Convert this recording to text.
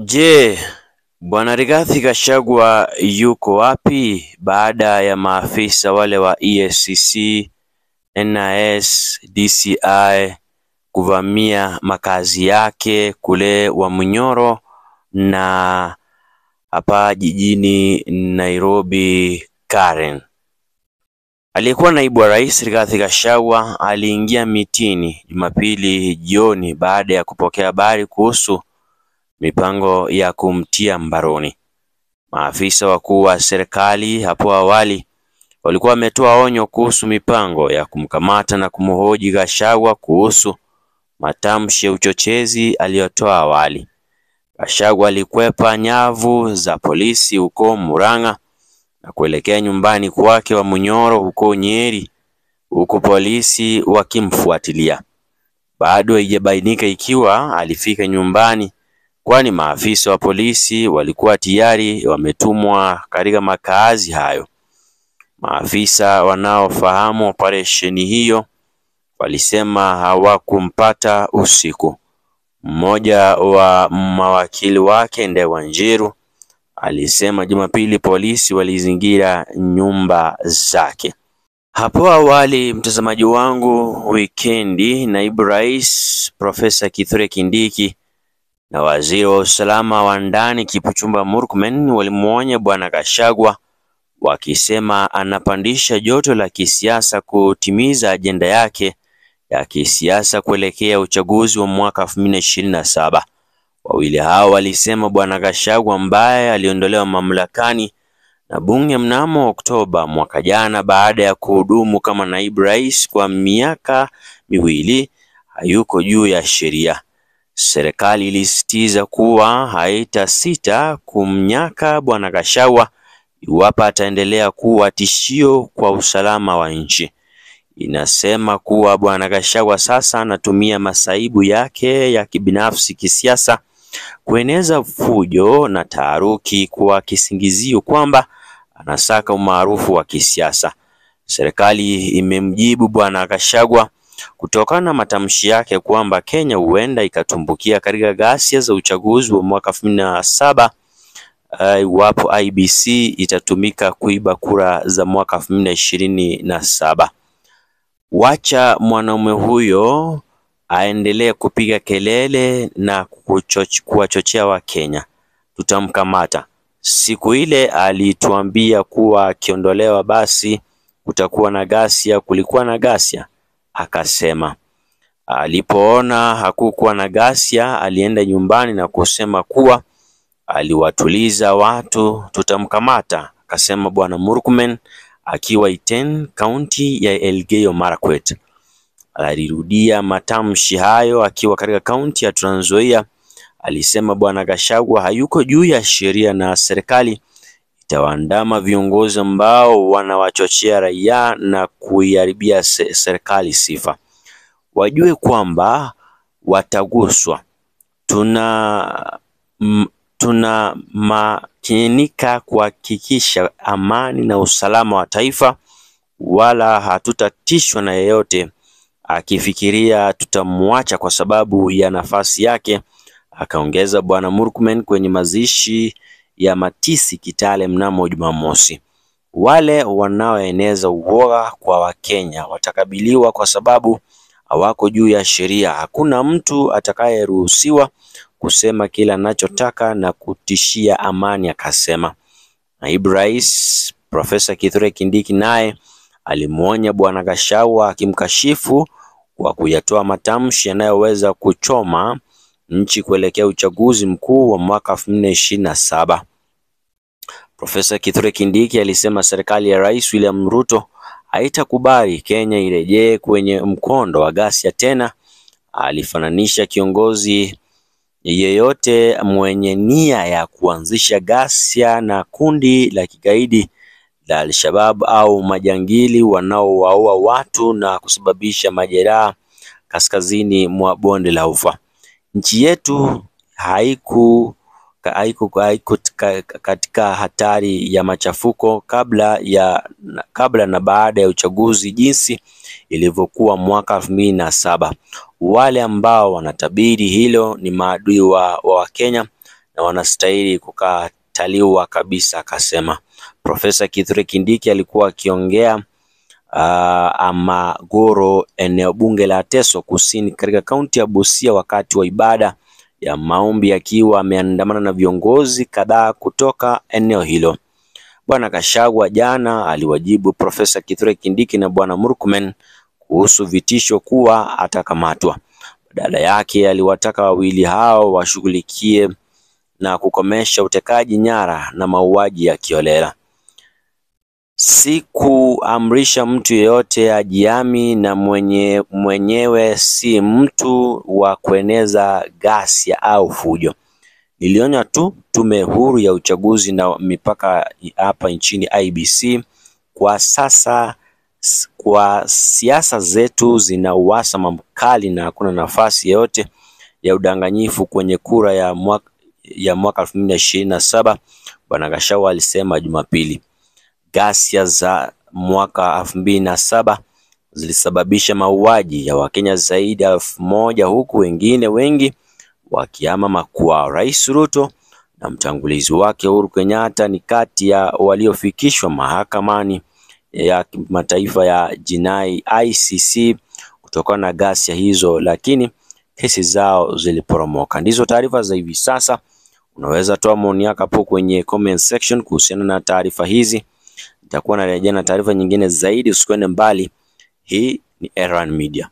Je, Bwana Rigathi Gachagua yuko wapi baada ya maafisa wale wa EACC, NIS, DCI kuvamia makazi yake kule Wamunyoro na hapa jijini Nairobi Karen? Aliyekuwa naibu wa rais Rigathi Gachagua aliingia mitini Jumapili jioni baada ya kupokea habari kuhusu mipango ya kumtia mbaroni. Maafisa wakuu wa serikali hapo awali walikuwa wametoa onyo kuhusu mipango ya kumkamata na kumhoji Gachagua kuhusu matamshi ya uchochezi aliyotoa awali. Gachagua alikwepa nyavu za polisi huko Murang'a na kuelekea nyumbani kwake Wamunyoro huko Nyeri, huko polisi wakimfuatilia. Bado haijabainika ikiwa alifika nyumbani, kwani maafisa wa polisi walikuwa tayari wametumwa katika makazi hayo. Maafisa wanaofahamu operesheni hiyo walisema hawakumpata usiku. Mmoja wa mawakili wake Ndewa Njiru alisema Jumapili polisi walizingira nyumba zake. Hapo awali, mtazamaji wangu, wikendi naibu rais Profesa Kithure Kindiki na waziri wa usalama wa ndani Kipchumba Murkomen walimuonya Bwana Gachagua wakisema anapandisha joto la kisiasa kutimiza ajenda yake ya kisiasa kuelekea uchaguzi wa mwaka 2027. Wawili hao walisema Bwana Gachagua ambaye aliondolewa mamlakani na bunge mnamo Oktoba mwaka jana baada ya kuhudumu kama naibu rais kwa miaka miwili hayuko juu ya sheria. Serikali ilisitiza kuwa haitasita kumnyaka Bwana Gachagua iwapo ataendelea kuwa tishio kwa usalama wa nchi. Inasema kuwa Bwana Gachagua sasa anatumia masaibu yake ya kibinafsi kisiasa kueneza fujo na taharuki kwa kisingizio kwamba anasaka umaarufu wa kisiasa. Serikali imemjibu Bwana Gachagua kutokana na matamshi yake kwamba Kenya huenda ikatumbukia katika ghasia za uchaguzi wa mwaka 2027 iwapo IEBC itatumika kuiba kura za mwaka 2027. Wacha mwanaume huyo aendelee kupiga kelele na kuwachochea wa Kenya. Tutamkamata. Siku ile alituambia kuwa akiondolewa basi kutakuwa na ghasia. Kulikuwa na ghasia, akasema. Alipoona hakukuwa na ghasia, alienda nyumbani na kusema kuwa aliwatuliza watu. Tutamkamata, akasema Bwana Murkomen akiwa Iten, kaunti ya Elgeyo Marakwet. Alirudia matamshi hayo akiwa katika kaunti ya Trans Nzoia. Alisema Bwana Gachagua hayuko juu ya sheria na serikali itawaandama viongozi ambao wanawachochea raia na kuiharibia serikali sifa. Wajue kwamba wataguswa. Tuna makinika kuhakikisha amani na usalama wa taifa, wala hatutatishwa na yeyote akifikiria tutamwacha kwa sababu ya nafasi yake, akaongeza Bwana Murkomen kwenye mazishi ya Matisi Kitale mnamo Jumamosi. Wale wanaoeneza uoga kwa Wakenya watakabiliwa kwa sababu hawako juu ya sheria. Hakuna mtu atakayeruhusiwa kusema kila anachotaka na kutishia amani, akasema. Naibu rais Profesa Kithure Kindiki naye alimuonya Bwana Gachagua akimkashifu kwa kuyatoa matamshi yanayoweza kuchoma nchi kuelekea uchaguzi mkuu wa mwaka 2027. Profesa Kithure Kindiki alisema serikali ya Rais William Ruto haitakubali Kenya irejee kwenye mkondo wa ghasia tena. Alifananisha kiongozi yeyote mwenye nia ya kuanzisha ghasia na kundi la kigaidi la Al-Shabaab au majangili wanaowaua watu na kusababisha majeraha kaskazini mwa bonde la Ufa. Nchi yetu haiko katika hatari ya machafuko kabla na baada ya uchaguzi jinsi ilivyokuwa mwaka 2007. Wale ambao wanatabiri hilo ni maadui wa Kenya na wanastahili kukataliwa kabisa, akasema. Profesa Kithure Kindiki alikuwa akiongea Amagoro, eneo bunge la Teso Kusini katika kaunti ya Busia, wakati wa ibada ya maombi, akiwa ameandamana na viongozi kadhaa kutoka eneo hilo. Bwana Gachagua jana aliwajibu Profesa Kithure Kindiki na Bwana Murkomen kuhusu vitisho kuwa atakamatwa. Badala yake aliwataka wawili hao washughulikie na kukomesha utekaji nyara na mauaji ya kiolela. Si kuamrisha mtu yeyote ajiami, na mwenyewe si mtu wa kueneza ghasia au fujo. Nilionya tu tume huru ya uchaguzi na mipaka hapa nchini IEBC, kwa sasa kwa siasa zetu zina uhasama mkali na hakuna nafasi yoyote ya udanganyifu kwenye kura ya mwaka 2027, Bwana Gachagua alisema Jumapili. Ghasia za mwaka 2007 zilisababisha mauaji ya Wakenya zaidi ya 1000, huku wengine wengi wakihama makwao. Rais Ruto na mtangulizi wake Uhuru Kenyatta ni kati ya waliofikishwa mahakamani ya kimataifa ya jinai ICC kutokana na ghasia hizo, lakini kesi zao ziliporomoka. Ndizo taarifa za hivi sasa. Unaweza toa maoni yako hapo kwenye comment section kuhusiana na taarifa hizi. Nitakuwa narejea na taarifa nyingine zaidi, usikwende mbali. Hii ni Erwan Media.